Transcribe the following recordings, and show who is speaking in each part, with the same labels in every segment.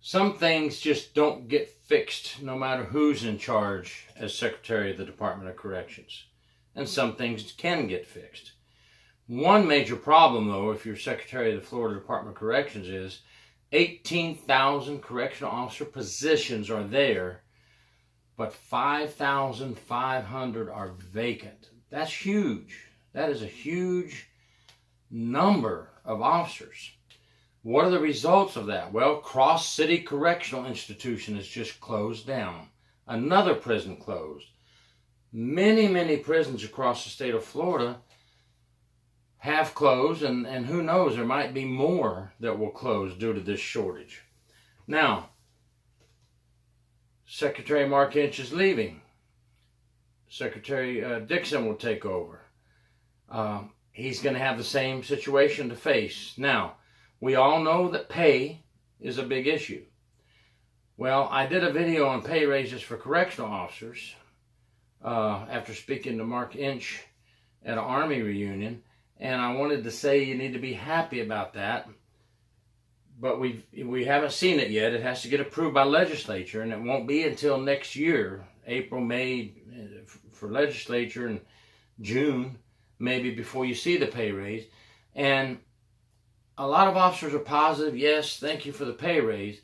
Speaker 1: Some things just don't get fixed no matter who's in charge as Secretary of the Department of Corrections. And some things can get fixed. One major problem, though, if you're Secretary of the Florida Department of Corrections, is 18,000 correctional officer positions are there, but 5,500 are vacant. That's huge. That is a huge number of officers. What are the results of that? Well, Cross City Correctional Institution has just closed down. Another prison closed. Many prisons across the state of Florida have closed, and who knows, there might be more that will close due to this shortage. Now, Secretary Mark Inch is leaving. Secretary Dixon will take over. He's going to have the same situation to face. Now, we all know that pay is a big issue. Well, I did a video on pay raises for correctional officers after speaking to Mark Inch at an Army reunion, and I wanted to say you need to be happy about that, but we haven't seen it yet. It has to get approved by legislature, and it won't be until next year, April, May, for legislature, and June, maybe, before you see the pay raise. And a lot of officers are positive, yes, thank you for the pay raise,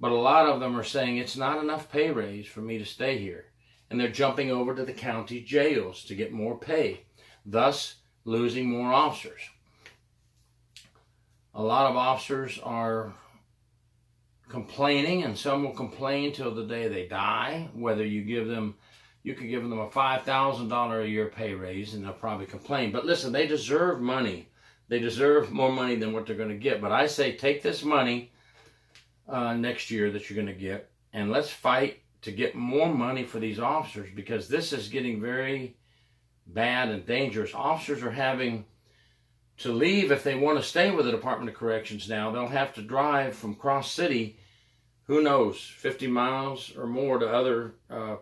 Speaker 1: but a lot of them are saying it's not enough pay raise for me to stay here. And they're jumping over to the county jails to get more pay, thus losing more officers. A lot of officers are complaining, and some will complain till the day they die, whether you could give them a $5,000 a year pay raise, and they'll probably complain. But listen, they deserve money. They deserve more money than what they're going to get. But I say take this money next year that you're going to get, and let's fight to get more money for these officers, because this is getting very bad and dangerous. Officers are having to leave if they want to stay with the Department of Corrections now. They'll have to drive from Cross City, who knows, 50 miles or more to other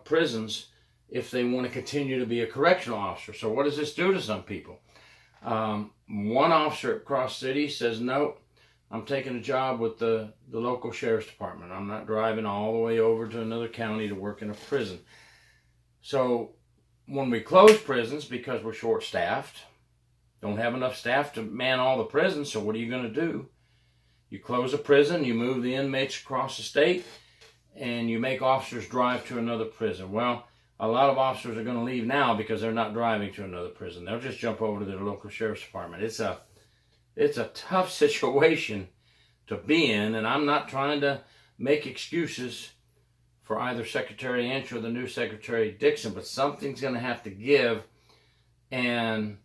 Speaker 1: prisons if they want to continue to be a correctional officer. So what does this do to some people? One officer at Cross City says, no, I'm taking a job with the local sheriff's department. I'm not driving all the way over to another county to work in a prison. So when we close prisons because we're short-staffed, don't have enough staff to man all the prisons, so what are you going to do? You close a prison, you move the inmates across the state, and you make officers drive to another prison. Well, a lot of officers are going to leave now because they're not driving to another prison. They'll just jump over to their local sheriff's department. It's a tough situation to be in, and I'm not trying to make excuses for either Secretary Inch or the new Secretary Dixon, but something's going to have to give, and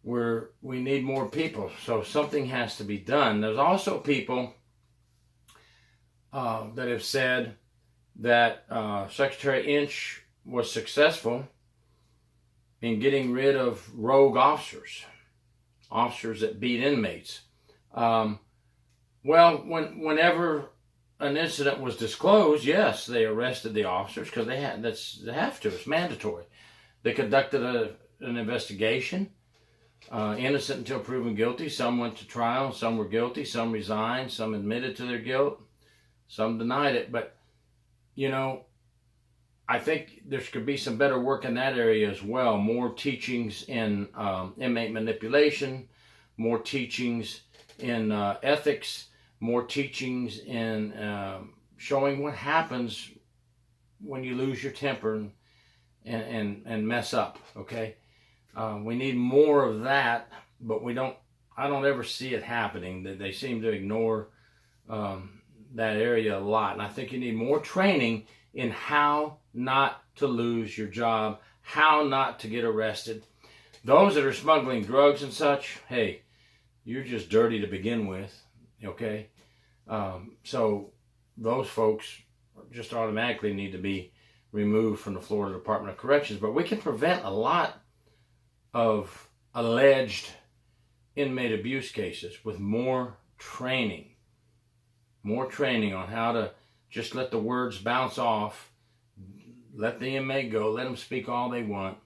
Speaker 1: we need more people, so something has to be done. There's also people that have said that Secretary Inch was successful in getting rid of rogue officers that beat inmates. Well, whenever an incident was disclosed, yes, they arrested the officers because they have to. It's mandatory. They conducted an investigation. Innocent until proven guilty. Some went to trial, some were guilty, some resigned, some admitted to their guilt, some denied it. But, you know, I think there could be some better work in that area as well. More teachings in inmate manipulation, more teachings in ethics, more teachings in showing what happens when you lose your temper and mess up, okay? We need more of that, but I don't ever see it happening. They seem to ignore that area a lot. And I think you need more training in how not to lose your job, how not to get arrested. Those that are smuggling drugs and such, hey, you're just dirty to begin with, okay? So those folks just automatically need to be removed from the Florida Department of Corrections. But we can prevent a lot of alleged inmate abuse cases with more training on how to just let the words bounce off, let the inmate go, let them speak all they want.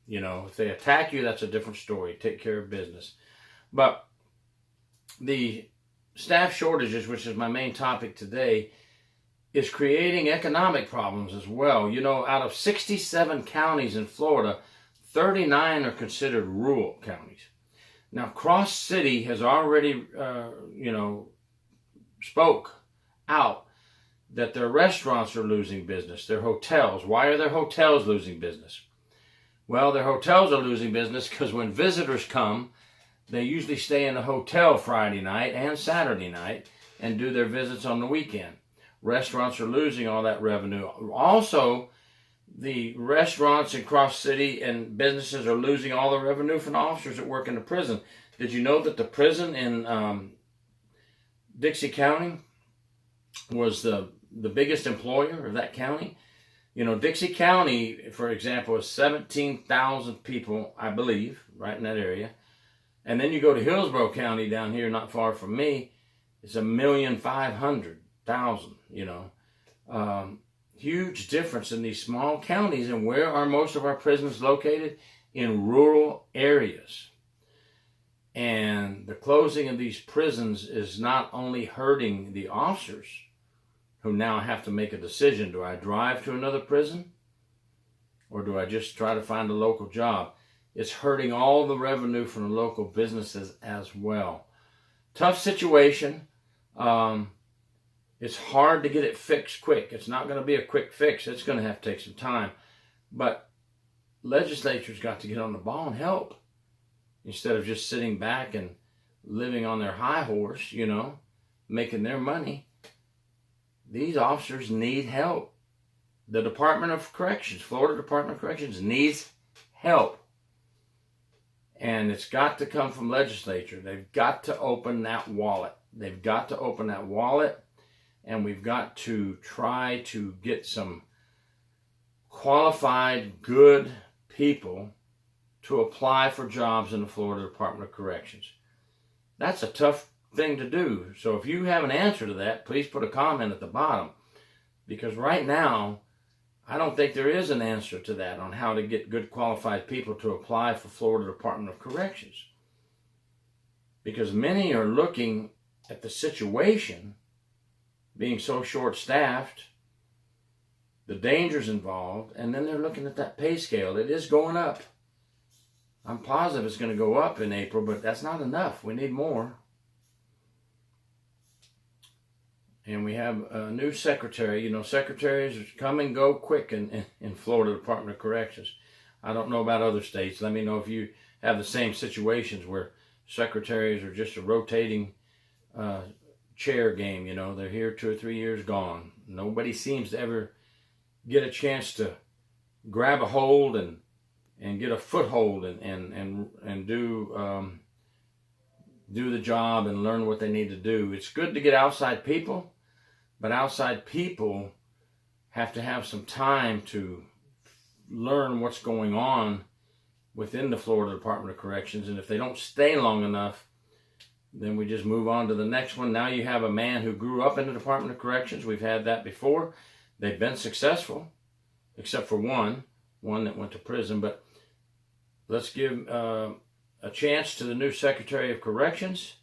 Speaker 1: You know, if they attack you, that's a different story. Take care of business. But the staff shortages, which is my main topic today, is creating economic problems as well. You know, out of 67 counties in Florida, 39 are considered rural counties. Now, Cross City has already, spoke out that their restaurants are losing business, their hotels. Why are their hotels losing business? Well, their hotels are losing business because when visitors come, they usually stay in a hotel Friday night and Saturday night and do their visits on the weekend. Restaurants are losing all that revenue. Also, the restaurants in Cross City and businesses are losing all the revenue from the officers that work in the prison. Did you know that the prison in Dixie County was the biggest employer of that county? You know, Dixie County, for example, is 17,000 people, I believe, right in that area. And then you go to Hillsborough County down here, not far from me, it's 1,500,000, you know. Huge difference in these small counties. And where are most of our prisons located? In rural areas. And the closing of these prisons is not only hurting the officers, who now have to make a decision. Do I drive to another prison? Or do I just try to find a local job? It's hurting all the revenue from the local businesses as well. Tough situation. It's hard to get it fixed quick. It's not going to be a quick fix. It's going to have to take some time. But legislatures got to get on the ball and help, instead of just sitting back and living on their high horse, you know, making their money. These officers need help. The Department of Corrections, Florida Department of Corrections, needs help. And it's got to come from legislature. They've got to open that wallet. They've got to open that wallet. And we've got to try to get some qualified, good people to apply for jobs in the Florida Department of Corrections. That's a tough thing to do. So if you have an answer to that, please put a comment at the bottom. Because right now, I don't think there is an answer to that on how to get good qualified people to apply for Florida Department of Corrections. Because many are looking at the situation being so short-staffed, the dangers involved, and then they're looking at that pay scale. It is going up. I'm positive it's going to go up in April, but that's not enough. We need more. And we have a new secretary. You know, secretaries come and go quick in Florida Department of Corrections. I don't know about other states. Let me know if you have the same situations where secretaries are just a rotating chair game. You know, they're here 2 or 3 years, gone. Nobody seems to ever get a chance to grab a hold and get a foothold and do the job and learn what they need to do. It's good to get outside people, but outside people have to have some time to learn what's going on within the Florida Department of Corrections. And if they don't stay long enough, then we just move on to the next one. Now you have a man who grew up in the Department of Corrections. We've had that before. They've been successful, except for one that went to prison. But let's give a chance to the new Secretary of Corrections.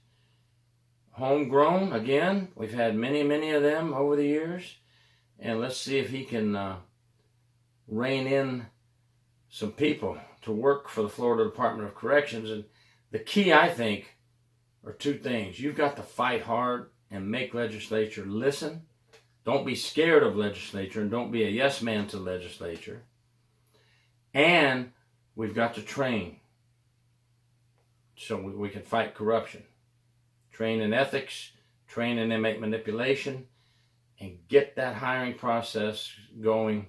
Speaker 1: Homegrown, again. We've had many of them over the years. And let's see if he can rein in some people to work for the Florida Department of Corrections. And the key, I think, are two things. You've got to fight hard and make legislature listen. Don't be scared of legislature, and don't be a yes man to legislature. And we've got to train so we can fight corruption. Train in ethics, train in inmate manipulation, and get that hiring process going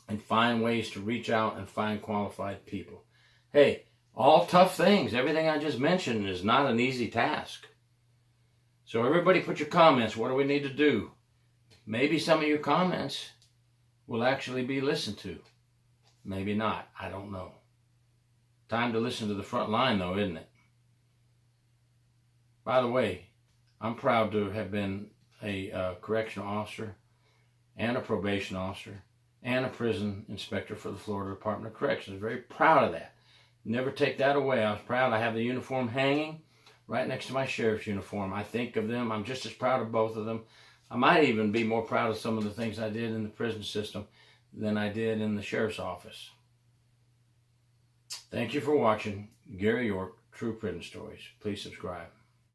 Speaker 1: and find ways to reach out and find qualified people. Hey, all tough things. Everything I just mentioned is not an easy task. So everybody put your comments. What do we need to do? Maybe some of your comments will actually be listened to. Maybe not. I don't know. Time to listen to the front line, though, isn't it? By the way, I'm proud to have been a correctional officer and a probation officer and a prison inspector for the Florida Department of Corrections. Very proud of that. Never take that away. I was proud. I have the uniform hanging right next to my sheriff's uniform. I think of them. I'm just as proud of both of them. I might even be more proud of some of the things I did in the prison system than I did in the sheriff's office. Thank you for watching Gary York, True Prison Stories. Please subscribe.